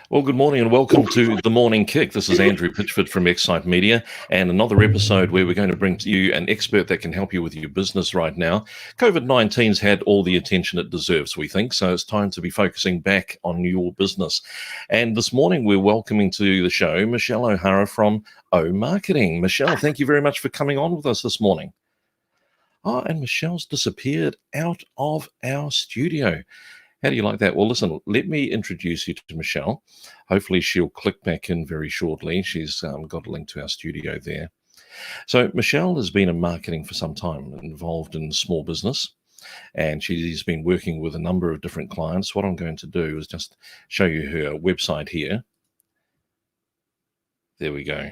Well, good morning and welcome to The Morning Kick. This is Andrew Pitchford from Excite Media and another episode where we're going to bring to you an expert that can help you with your business right now. COVID-19's had all the attention it deserves, we think, so it's time to be focusing back on your business. And this morning we're welcoming to the show Michelle OHara from O Marketing. Michelle, thank you very much for coming on with us this morning. Oh, and Michelle's disappeared out of our studio. How do you like that? Well, listen, let me introduce you to Michelle. Hopefully she'll click back in very shortly. She's got a link to our studio there. So Michelle has been in marketing for some time, involved in small business, and she's been working with a number of different clients. What I'm going to do is just show you her website here. There we go.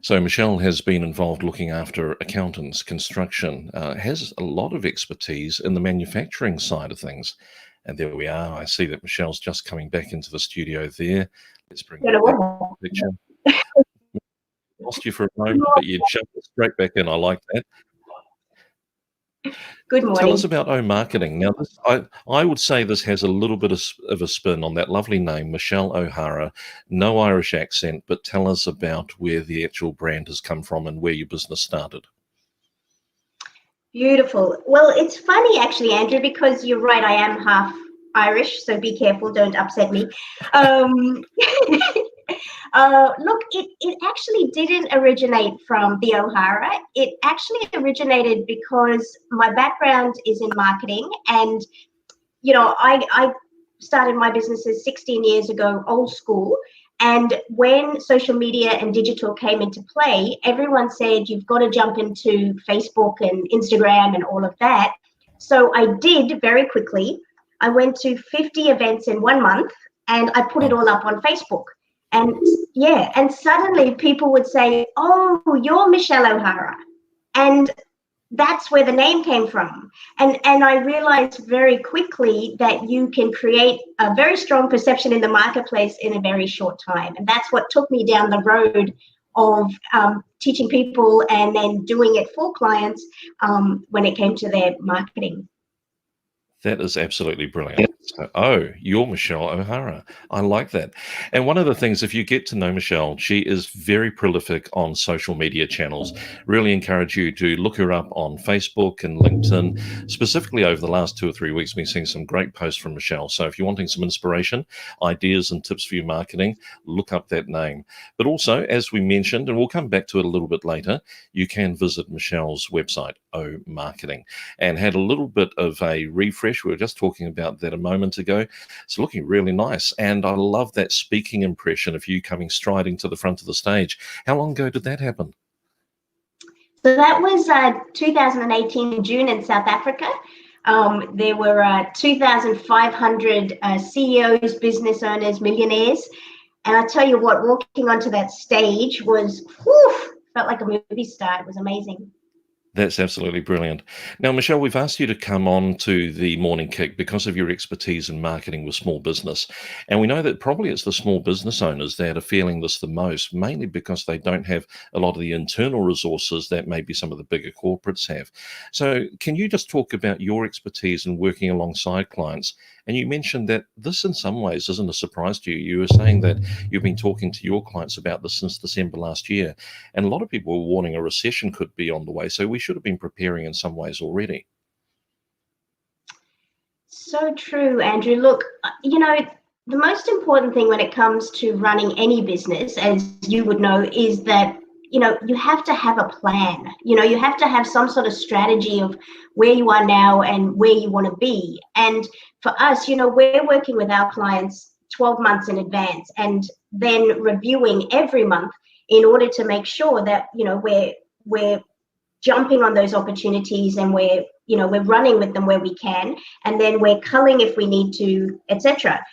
So Michelle has been involved looking after accountants, construction, has a lot of expertise in the manufacturing side of things. And there we are. I see that Michelle's just coming back into the studio there. Let's bring that picture. Lost you for a moment, but you jumped straight back in. I like that. Good morning. Tell us about O Marketing. Now, I would say this has a little bit of a spin on that lovely name, Michelle OHara. No Irish accent, but tell us about where the actual brand has come from and where your business started. Beautiful. Well, it's funny actually, Andrew, because you're right, I am half Irish, so be careful, don't upset me. Look, it actually didn't originate from the OHara. It actually originated because my background is in marketing, and I started my businesses 16 years ago, old school. And when social media and digital came into play, everyone said, you've got to jump into Facebook and Instagram and all of that. So I did very quickly. I went to 50 events in 1 month and I put it all up on Facebook. And yeah, and suddenly people would say, oh, you're Michelle OHara. And that's where the name came from. And I realized very quickly that you can create a very strong perception in the marketplace in a very short time. And that's what took me down the road of teaching people and then doing it for clients when it came to their marketing. That is absolutely brilliant. So, oh, you're Michelle OHara. I like that. And one of the things, if you get to know Michelle, she is very prolific on social media channels. Really encourage you to look her up on Facebook and LinkedIn. Specifically over the last 2 or 3 weeks, we've seen some great posts from Michelle. So if you're wanting some inspiration, ideas and tips for your marketing, look up that name. But also, as we mentioned, and we'll come back to it a little bit later, you can visit Michelle's website, O Marketing, and had a little bit of a refresh. We were just talking about that a moment ago. It's looking really nice. And I love that speaking impression of you coming striding to the front of the stage. How long ago did that happen? So that was 2018 in June in South Africa. There were 2,500 CEOs, business owners, millionaires. And I tell you what, walking onto that stage was, felt like a movie star. It was amazing. That's absolutely brilliant. Now, Michelle, we've asked you to come on to the Morning Kick because of your expertise in marketing with small business. And we know that probably it's the small business owners that are feeling this the most, mainly because they don't have a lot of the internal resources that maybe some of the bigger corporates have. So can you just talk about your expertise in working alongside clients? And you mentioned that this in some ways isn't a surprise to you. You were saying that you've been talking to your clients about this since December last year. And a lot of people were warning a recession could be on the way. So we should have been preparing in some ways already. So true, Andrew. Look, the most important thing when it comes to running any business, as you would know, is that you have to have a plan. You have to have some sort of strategy of where you are now and where you want to be. And for us, we're working with our clients 12 months in advance and then reviewing every month in order to make sure that, we're jumping on those opportunities and we're running with them where we can, and then we're culling if we need to, etc.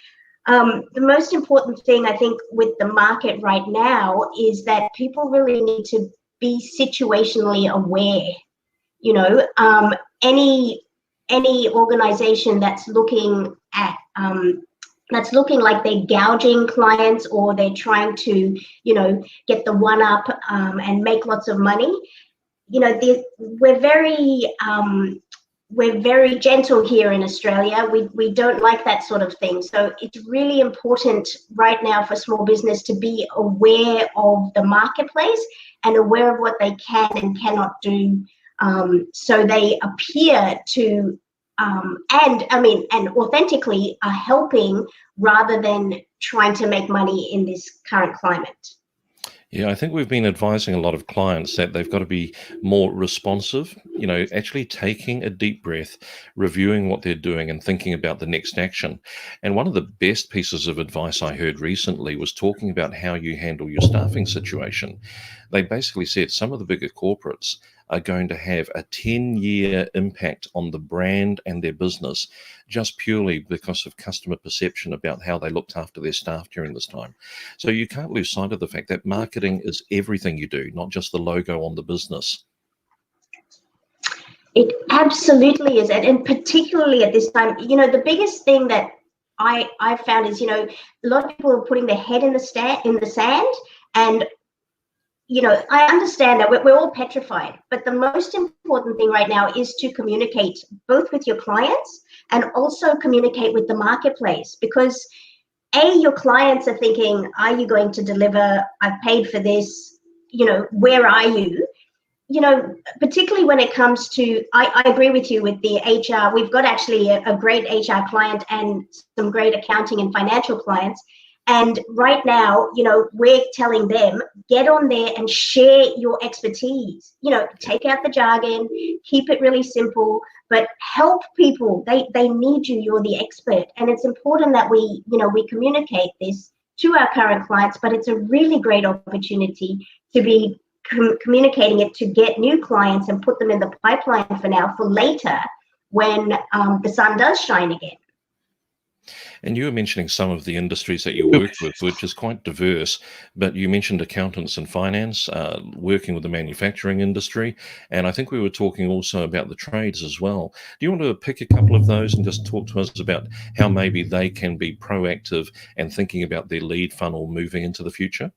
The most important thing I think with the market right now is that people really need to be situationally aware. Any organization that's looking at that's looking like they're gouging clients or they're trying to get the one up and make lots of money, we're very we're very gentle here in Australia. We don't like that sort of thing. So it's really important right now for small business to be aware of the marketplace and aware of what they can and cannot do, so they appear to and authentically are helping rather than trying to make money in this current climate. Yeah, I think we've been advising a lot of clients that they've got to be more responsive, actually taking a deep breath, reviewing what they're doing and thinking about the next action. And one of the best pieces of advice I heard recently was talking about how you handle your staffing situation. They basically said some of the bigger corporates are going to have a 10-year impact on the brand and their business just purely because of customer perception about how they looked after their staff during this time. So you can't lose sight of the fact that marketing is everything you do, not just the logo on the business. It absolutely is. And particularly at this time, the biggest thing that I found is, a lot of people are putting their head in the sand. And I understand that we're all petrified, but the most important thing right now is to communicate both with your clients and also communicate with the marketplace, because your clients are thinking, are you going to deliver? I've paid for this, where are you? Particularly when it comes to, I agree with you with the HR. We've got actually a great HR client and some great accounting and financial clients. And right now, we're telling them, get on there and share your expertise. Take out the jargon, keep it really simple, but help people. They need you. You're the expert. And it's important that we communicate this to our current clients, but it's a really great opportunity to be communicating it to get new clients and put them in the pipeline for now, for later when the sun does shine again. And you were mentioning some of the industries that you work with, which is quite diverse, but you mentioned accountants and finance, working with the manufacturing industry, and I think we were talking also about the trades as well. Do you want to pick a couple of those and just talk to us about how maybe they can be proactive and thinking about their lead funnel moving into the future?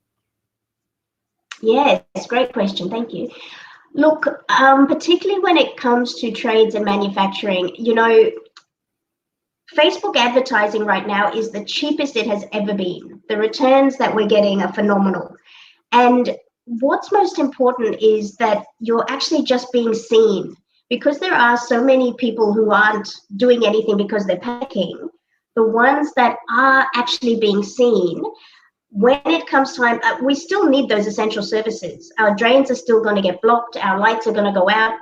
Yes, great question. Thank you. Look, particularly when it comes to trades and manufacturing, Facebook advertising right now is the cheapest it has ever been. The returns that we're getting are phenomenal. And what's most important is that you're actually just being seen, because there are so many people who aren't doing anything because they're packing. The ones that are actually being seen, when it comes time, we still need those essential services. Our drains are still going to get blocked. Our lights are going to go out,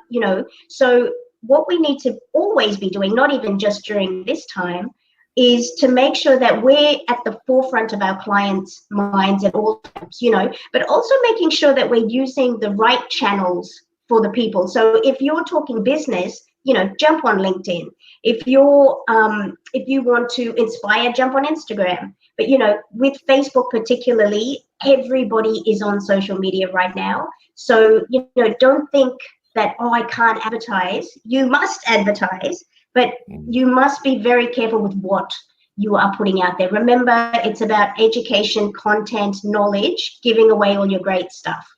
So what we need to always be doing, not even just during this time, is to make sure that we're at the forefront of our clients' minds at all times, but also making sure that we're using the right channels for the people. So if you're talking business, jump on LinkedIn. If you want to inspire, jump on Instagram. But, with Facebook particularly, everybody is on social media right now. So, don't think that, I can't advertise. You must advertise, but you must be very careful with what you are putting out there. Remember, it's about education, content, knowledge, giving away all your great stuff.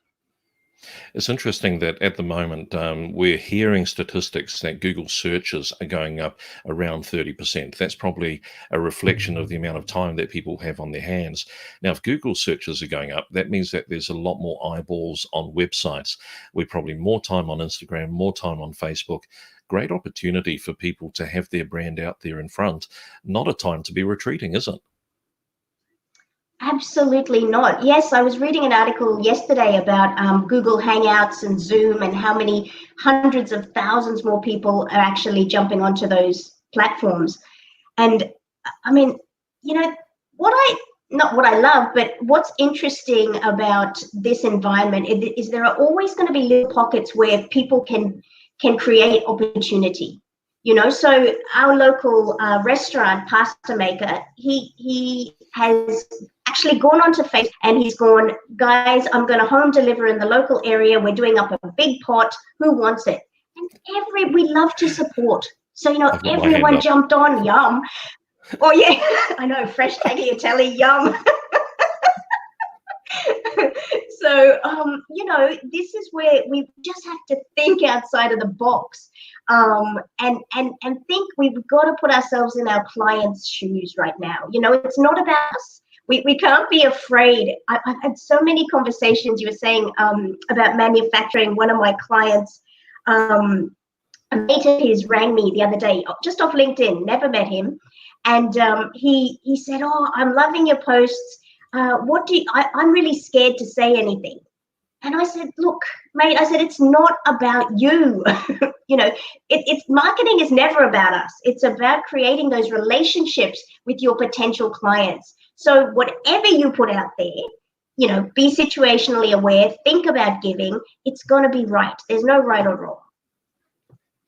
It's interesting that at the moment we're hearing statistics that Google searches are going up around 30%. That's probably a reflection of the amount of time that people have on their hands. Now, if Google searches are going up, that means that there's a lot more eyeballs on websites. We're probably more time on Instagram, more time on Facebook. Great opportunity for people to have their brand out there in front. Not a time to be retreating, is it? Absolutely not. Yes, I was reading an article yesterday about Google Hangouts and Zoom and how many hundreds of thousands more people are actually jumping onto those platforms. And I mean, not what I love, but what's interesting about this environment is there are always going to be little pockets where people can create opportunity. So our local restaurant pasta maker, he has actually gone onto Facebook and he's gone, guys, I'm going to home deliver in the local area. We're doing up a big pot. Who wants it? And we love to support. So, everyone jumped on, yum. Oh, yeah, I know, fresh tagliatelle, yum. So, this is where we just have to think outside of the box, and think we've got to put ourselves in our clients' shoes right now. It's not about us. We can't be afraid. I've had so many conversations. You were saying about manufacturing. One of my clients, a mate of his rang me the other day, just off LinkedIn, never met him. And he said, "Oh, I'm loving your posts. I'm really scared to say anything." And I said, "Look, mate," I said, "it's not about you." It's marketing is never about us. It's about creating those relationships with your potential clients. So whatever you put out there, be situationally aware, think about giving. It's going to be right. There's no right or wrong.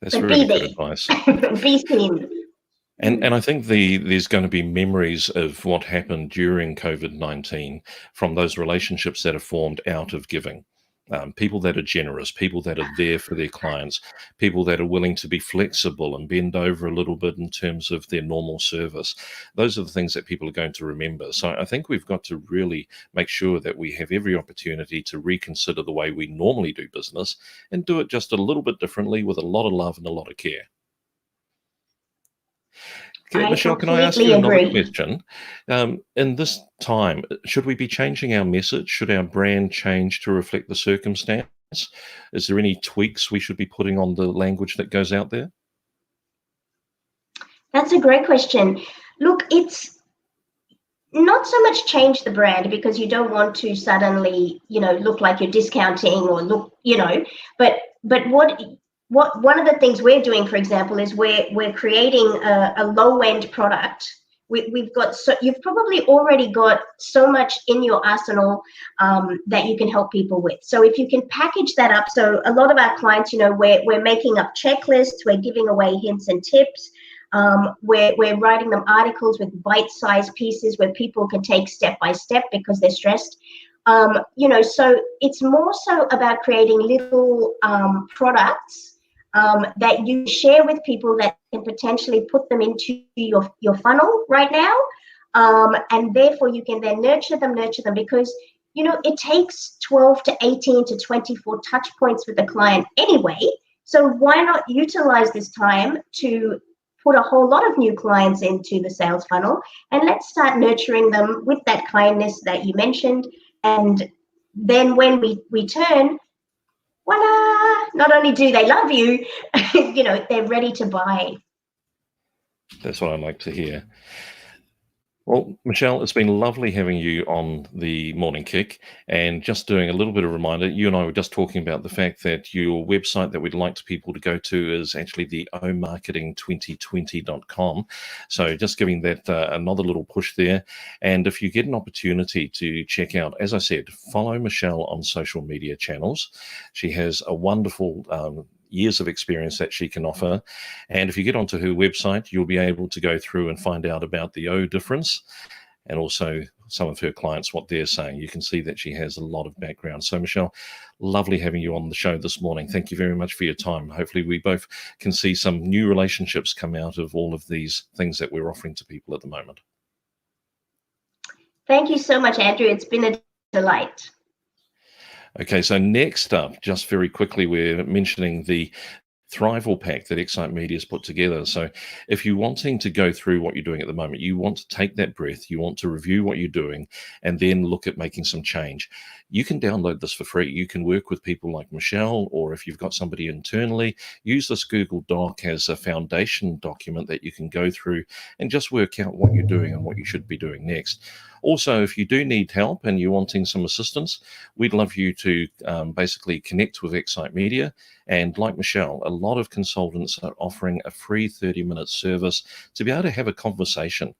That's But really be good there. advice. Be seen. And I think there's going to be memories of what happened during COVID-19 from those relationships that are formed out of giving. People that are generous, people that are there for their clients, people that are willing to be flexible and bend over a little bit in terms of their normal service. Those are the things that people are going to remember. So I think we've got to really make sure that we have every opportunity to reconsider the way we normally do business and do it just a little bit differently with a lot of love and a lot of care. I Michelle, can I ask completely you another agree. question? In this time, should we be changing our message? Should our brand change to reflect the circumstance? Is there any tweaks we should be putting on the language that goes out there? That's a great question. Look, it's not so much change the brand, because you don't want to suddenly, look like you're discounting, or but what one of the things we're doing, for example, is we're creating a low end product. We've got, so you've probably already got so much in your arsenal that you can help people with. So if you can package that up, so a lot of our clients, we're making up checklists, we're giving away hints and tips. We're writing them articles with bite-sized pieces where people can take step by step because they're stressed. So it's more so about creating little products that you share with people that can potentially put them into your funnel right now. And therefore you can then nurture them because, it takes 12 to 18 to 24 touch points with the client anyway. So why not utilize this time to put a whole lot of new clients into the sales funnel, and let's start nurturing them with that kindness that you mentioned. And then when we turn, voila, not only do they love you, they're ready to buy. That's what I like to hear. Well, Michelle, it's been lovely having you on the Morning Kick, and just doing a little bit of reminder. You and I were just talking about the fact that your website that we'd like people to go to is actually the omarketing2020.com. So just giving that another little push there. And if you get an opportunity to check out, as I said, follow Michelle on social media channels. She has a wonderful years of experience that she can offer. And if you get onto her website, you'll be able to go through and find out about the O difference, and also some of her clients, what they're saying. You can see that she has a lot of background. So Michelle, lovely having you on the show this morning. Thank you very much for your time. Hopefully we both can see some new relationships come out of all of these things that we're offering to people at the moment. Thank you so much, Andrew. It's been a delight. Okay, so next up, just very quickly, we're mentioning the Thrival pack that Excite Media has put together. So if you're wanting to go through what you're doing at the moment, you want to take that breath, you want to review what you're doing, and then look at making some change, you can download this for free. You can work with people like Michelle, or if you've got somebody internally, use this Google Doc as a foundation document that you can go through and just work out what you're doing and what you should be doing next. Also, if you do need help and you're wanting some assistance, we'd love you to basically connect with Excite Media. And like Michelle, a lot of consultants are offering a free 30-minute service to be able to have a conversation.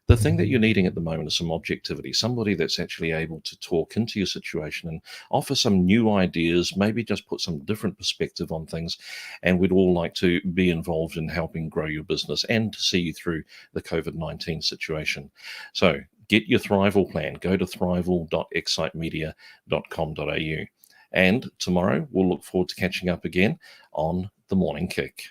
The thing that you're needing at the moment is some objectivity, somebody that's actually able to talk into your situation and offer some new ideas, maybe just put some different perspective on things. And we'd all like to be involved in helping grow your business and to see you through the COVID-19 situation. So get your Thrival plan. Go to thrival.excitemedia.com.au. And tomorrow, we'll look forward to catching up again on The Morning Kick.